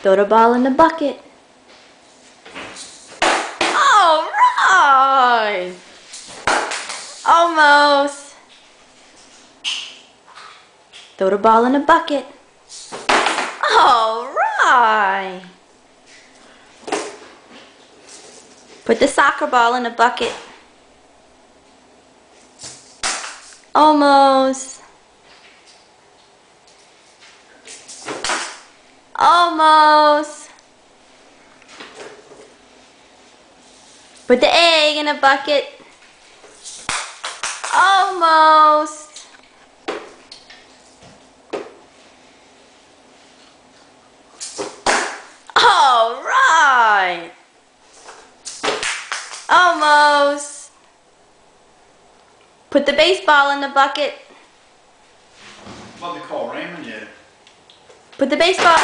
Throw the ball in the bucket. All right. Almost. Throw the ball in the bucket. All right. Put the soccer ball in the bucket. Almost. Almost. Put the egg in the bucket. Almost. All right. Almost. Put the baseball in the bucket. What they call ramming yet? Put the baseball.